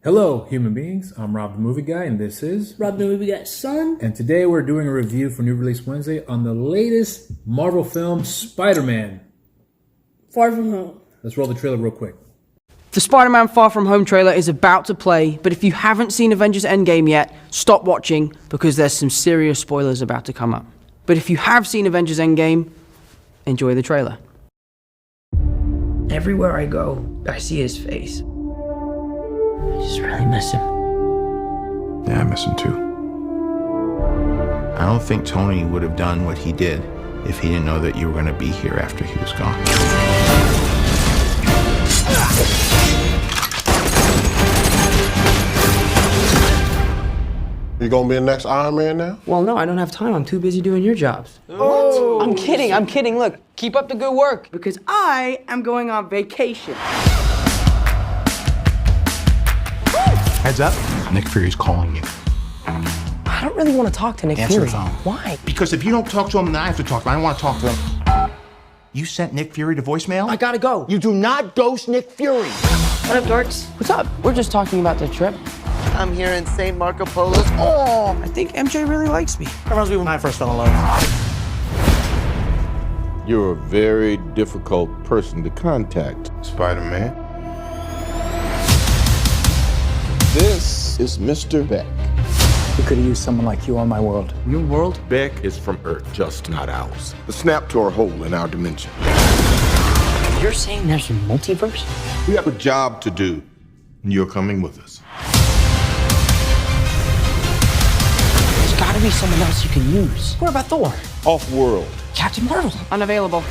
Hello, human beings. I'm Rob the Movie Guy, and this is Rob the Movie Guy's son. And today we're doing a review for New Release Wednesday on the latest Marvel film, Spider-Man. Far From Home. Let's roll the trailer real quick. The Spider-Man Far From Home trailer is about to play, but if you haven't seen Avengers Endgame yet, stop watching because there's some serious spoilers about to come up. But if you have seen Avengers Endgame, enjoy the trailer. Everywhere I go, I see his face. I just really miss him. Yeah, I miss him too. I don't think Tony would have done what he did if he didn't know that you were going to be here after he was gone. You gonna be the next Iron Man now? Well, no, I don't have time. I'm too busy doing your jobs. What? I'm kidding. Look, keep up the good work because I am going on vacation. Heads up, Nick Fury's calling you. I don't really want to talk to Nick Answer Fury. the phone. Why? Because if you don't talk to him, then I have to talk to him. I don't want to talk to him. You sent Nick Fury to voicemail? I gotta go. You do not ghost Nick Fury. What up, dorks? What's up? We're just talking about the trip. I'm here in St. Marco Polo's. Oh, I think MJ really likes me. that reminds me when I first fell in love. You're a very difficult person to contact, Spider-Man. This is Mr. Beck. We could have used someone like you on my world. Your world? Beck is from Earth, just not ours. The snap to our hole in our dimension. You're saying there's a multiverse? We have a job to do, and you're coming with us. There's gotta be someone else you can use. What about Thor? Off-world. Captain Marvel? Unavailable.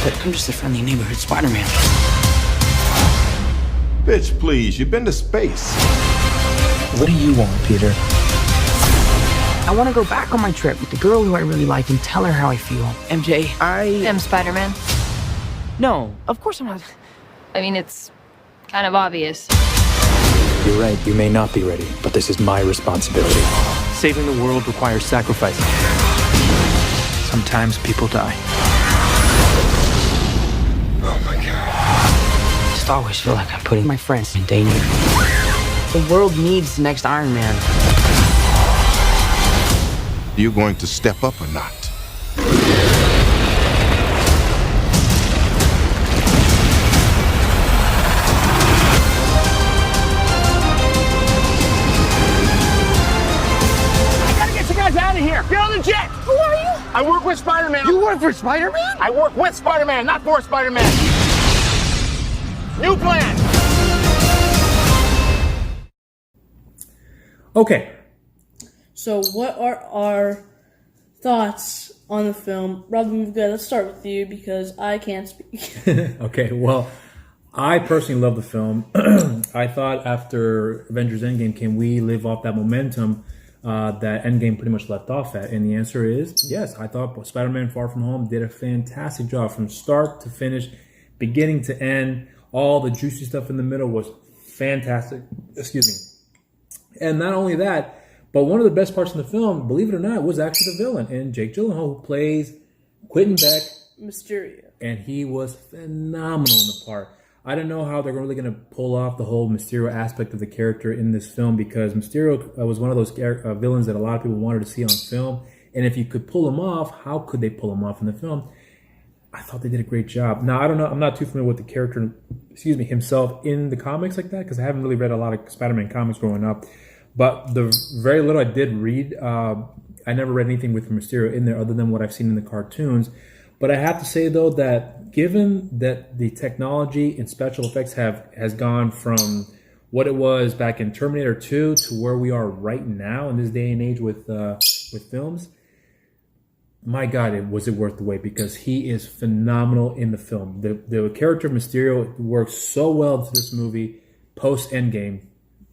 But I'm just a friendly neighborhood Spider-Man. Bitch, please, you've been to space. What do you want, Peter? I want to go back on my trip with the girl who I really like and tell her how I feel. MJ, I am Spider-Man. No, of course I'm not. I mean, it's kind of obvious. You're right, you may not be ready, but this is my responsibility. Saving the world requires sacrifice. Sometimes people die. Oh my God. I just always feel like I'm putting my friends in danger. The world needs the next Iron Man. Are you going to step up or not? Out of here! Get on the jet! Who are you? I work with Spider-Man. You work for Spider-Man? I work with Spider-Man, not for Spider-Man. New plan. Okay, So, what are our thoughts on the film? Rob the Movie Guy, let's start with you because I can't speak. okay, well, I personally love the film. I thought after Avengers Endgame came, we live off that momentum that Endgame pretty much left off at. And the answer is yes. I thought Spider-Man Far From Home did a fantastic job from start to finish, beginning to end. All the juicy stuff in the middle was fantastic. Excuse me. And not only that, but one of the best parts of the film, believe it or not, was actually the villain. And Jake Gyllenhaal, who plays Quentin Beck. Mysterio. And he was phenomenal in the part. I don't know how they're really going to pull off the whole Mysterio aspect of the character in this film because Mysterio was one of those villains that a lot of people wanted to see on film. And if you could pull him off, how could they pull him off in the film? I thought they did a great job. Now, I don't know. I'm not too familiar with the character, himself in the comics like that because I haven't really read a lot of Spider-Man comics growing up. But the very little I did read, I never read anything with Mysterio in there other than what I've seen in the cartoons. But I have to say, though, that given that the technology and special effects has gone from what it was back in Terminator 2 to where we are right now in this day and age with films, my God, was it worth the wait because he is phenomenal in the film. The character of Mysterio works so well into this movie post-Endgame.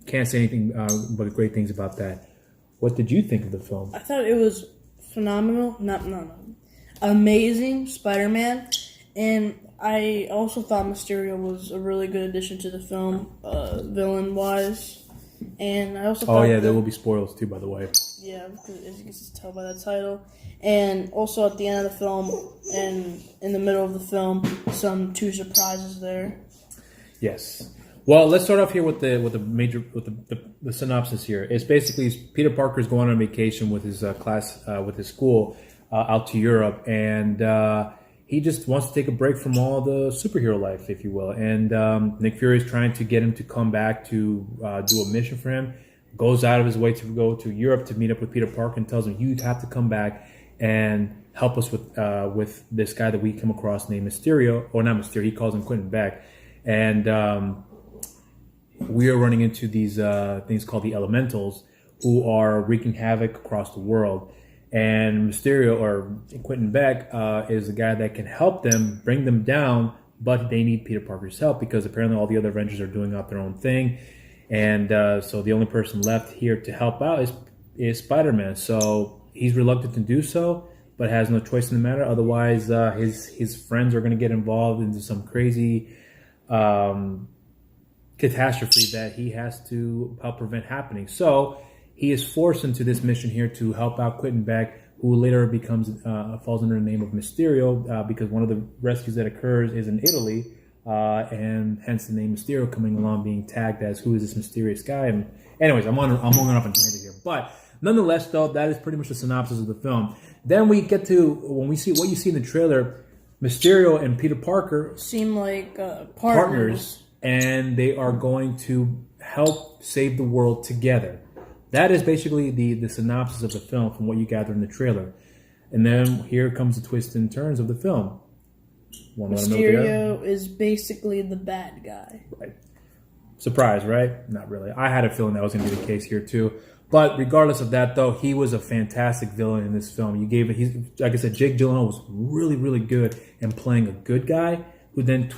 Can't say anything but great things about that. What did you think of the film? I thought it was phenomenal. Amazing Spider-Man. And I also thought Mysterio was a really good addition to the film, villain-wise. And I also thought... Oh, yeah, there will be spoilers, too, by the way. Yeah, because as you can tell by the title. And also at the end of the film and in the middle of the film, two surprises there. Yes. Well, let's start off here with the synopsis here. It's basically Peter Parker is going on vacation with his class with his school out to Europe, and he just wants to take a break from all the superhero life, if you will. And Nick Fury is trying to get him to come back to do a mission for him. Goes out of his way to go to Europe to meet up with Peter Parker and tells him, "You have to come back and help us with this guy that we come across named Mysterio," or not Mysterio. He calls him Quentin Beck, and we are running into these things called the Elementals, who are wreaking havoc across the world. And Mysterio, or Quentin Beck, is the guy that can help them, bring them down, but they need Peter Parker's help because apparently all the other Avengers are doing out their own thing. And so the only person left here to help out is Spider-Man. So he's reluctant to do so, but has no choice in the matter. Otherwise, his friends are going to get involved into some crazy catastrophe that he has to help prevent happening. So he is forced into this mission here to help out Quentin Beck, who later falls under the name of Mysterio because one of the rescues that occurs is in Italy, and hence the name Mysterio coming along, being tagged as who is this mysterious guy. And anyways, I'm going off on tangent here, but nonetheless, though, that is pretty much the synopsis of the film. Then we get to when we see what you see in the trailer. Mysterio and Peter Parker seem like partners, and they are going to help save the world together. That is basically the synopsis of the film from what you gather in the trailer. And then here comes the twists and turns of the film. Mysterio is basically the bad guy. Right. Surprise, right? Not really. I had a feeling that was going to be the case here too. But regardless of that, though, he was a fantastic villain in this film. Like I said, Jake Gyllenhaal was really, really good in playing a good guy who then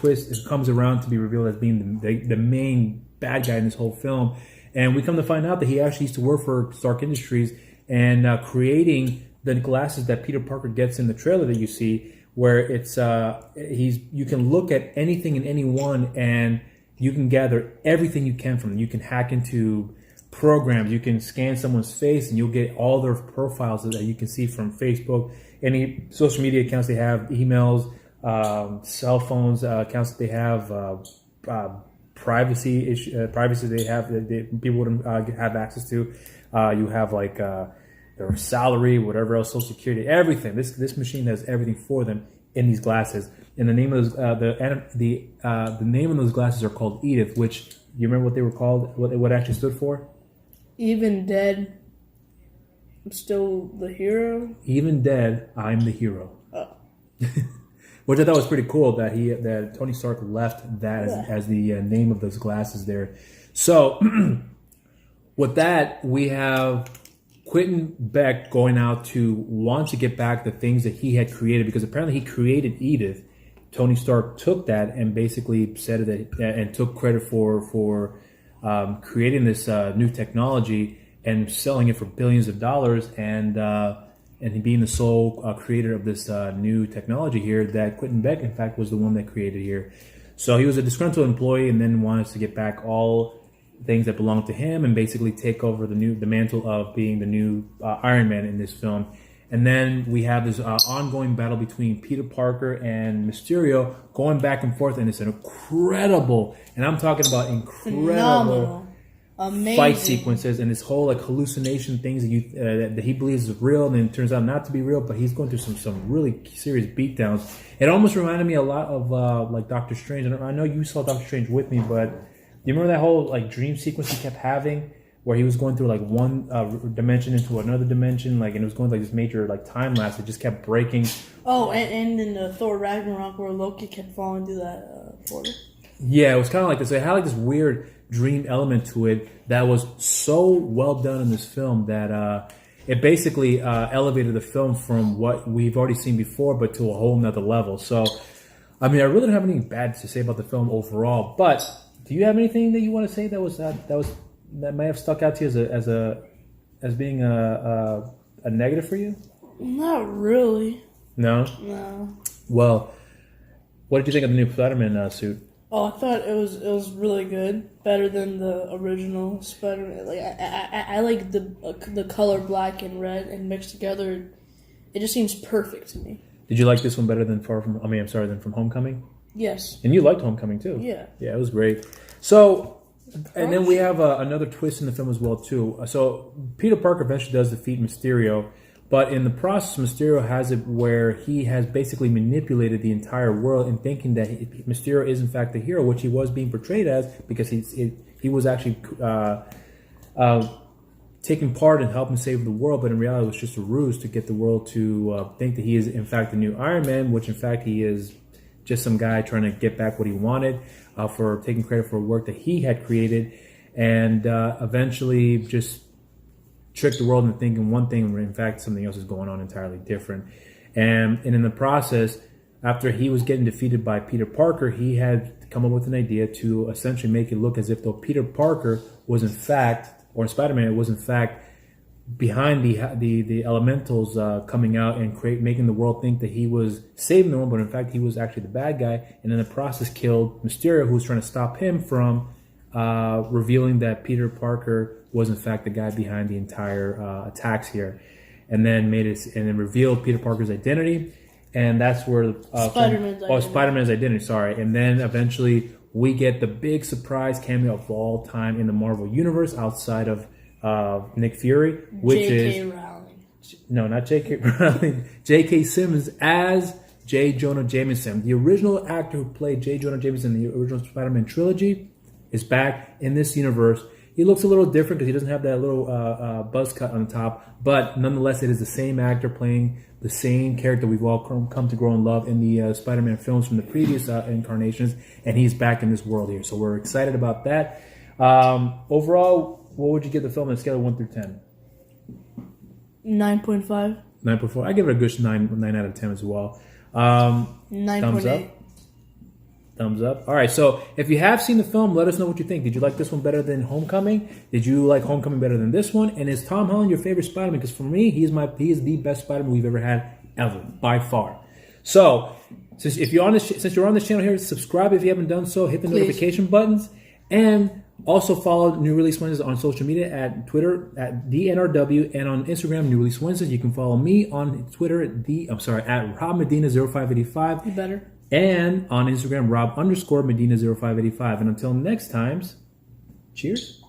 comes around to be revealed as being the main bad guy in this whole film. And we come to find out that he actually used to work for Stark Industries and creating the glasses that Peter Parker gets in the trailer that you see, where it's you can look at anything and anyone and you can gather everything you can from them. You can hack into programs, you can scan someone's face and you'll get all their profiles that you can see from Facebook, any social media accounts they have, emails, cell phones, accounts that they have, privacy they have that people wouldn't have access to. You have like their salary, whatever else, Social Security, everything. This machine has everything for them in these glasses. And the name of those the name of those glasses are called Edith. Which you remember what they were called? What it actually stood for? Even dead, I'm still the hero. Even dead, I'm the hero. Oh. Which I thought was pretty cool that Tony Stark left that as the name of those glasses there. So with that, we have Quentin Beck going out to want to get back the things that he had created, because apparently he created Edith. Tony Stark took that and basically said that and took credit for creating this new technology and selling it for billions of dollars, and being the sole creator of this new technology here that Quentin Beck, in fact, was the one that created here. So he was a disgruntled employee and then wanted to get back all things that belonged to him and basically take over the mantle of being the new Iron Man in this film. And then we have this ongoing battle between Peter Parker and Mysterio going back and forth, and it's an incredible, and I'm talking about incredible, amazing fight sequences and this whole like hallucination things that he believes is real, and then it turns out not to be real. But he's going through some really serious beatdowns. It almost reminded me a lot of like Doctor Strange. And I know you saw Doctor Strange with me, but do you remember that whole like dream sequence he kept having, where he was going through like one dimension into another dimension, like, and it was going like this major like time lapse that just kept breaking. Oh, and in Thor Ragnarok, where Loki kept falling through that portal. Yeah, it was kind of like this. It had like this weird dream element to it that was so well done in this film that it basically elevated the film from what we've already seen before, but to a whole nother level. So, I mean, I really don't have anything bad to say about the film overall. But do you have anything that you want to say that might have stuck out to you as being a negative for you? Not really. No. No. Well, what did you think of the new Spider-Man suit? Oh, I thought it was really good. Better than the original Spider-Man. Like I like the color black and red and mixed together. It just seems perfect to me. Did you like this one better than From Homecoming? Yes. And you liked Homecoming too. Yeah. Yeah, it was great. So, and then we have another twist in the film as well too. So Peter Parker eventually does defeat Mysterio, but in the process, Mysterio has it where he has basically manipulated the entire world in thinking that Mysterio is in fact the hero, which he was being portrayed as, because he was actually taking part in helping save the world, but in reality it was just a ruse to get the world to think that he is in fact the new Iron Man, which in fact he is just some guy trying to get back what he wanted for taking credit for work that he had created, and eventually just tricked the world into thinking one thing when in fact something else is going on entirely different. And in the process, after he was getting defeated by Peter Parker, he had come up with an idea to essentially make it look as if though Peter Parker was in fact, or Spider-Man was in fact behind the elementals coming out and making the world think that he was saving the world, but in fact he was actually the bad guy, and in the process killed Mysterio, who was trying to stop him from revealing that Peter Parker was in fact the guy behind the entire attacks here, and then revealed Peter Parker's identity, and that's where Spider-Man's identity. Sorry, and then eventually we get the big surprise cameo of all time in the Marvel universe outside of Nick Fury, which J.K. is Rowling. No, not J.K. Rowling. J.K. Simmons as J. Jonah Jameson. The original actor who played J. Jonah Jameson in the original Spider-Man trilogy is back in this universe. He looks a little different because he doesn't have that little buzz cut on the top, but nonetheless, it is the same actor playing the same character we've all come to grow and love in the Spider-Man films from the previous incarnations, and he's back in this world here. So we're excited about that. Overall, what would you give the film on a scale of 1 through 10? 9.5. 9.4. I give it a good 9 out of 10 as well. 9.8. Thumbs up. All right. So if you have seen the film, let us know what you think. Did you like this one better than Homecoming? Did you like Homecoming better than this one? And is Tom Holland your favorite Spider-Man? Because for me, he is the best Spider-Man we've ever had, ever, by far. So since you're on this channel here, subscribe if you haven't done so. Hit the notification buttons, and also follow New Release Wednesdays on social media at Twitter at DNRW, and on Instagram New Release Wednesdays. You can follow me on Twitter at Rob Medina 0585. You better. And on Instagram, Rob_Medina 0585. And until next time, cheers.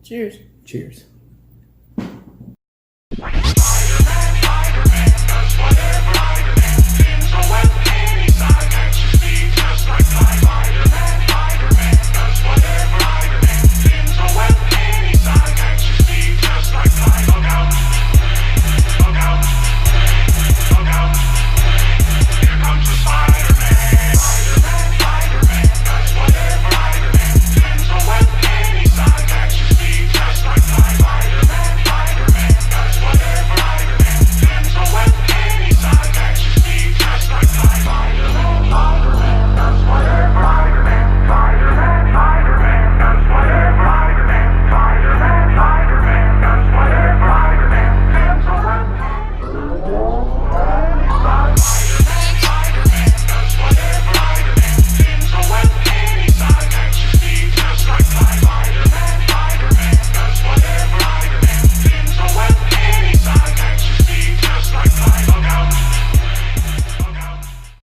Cheers. Cheers.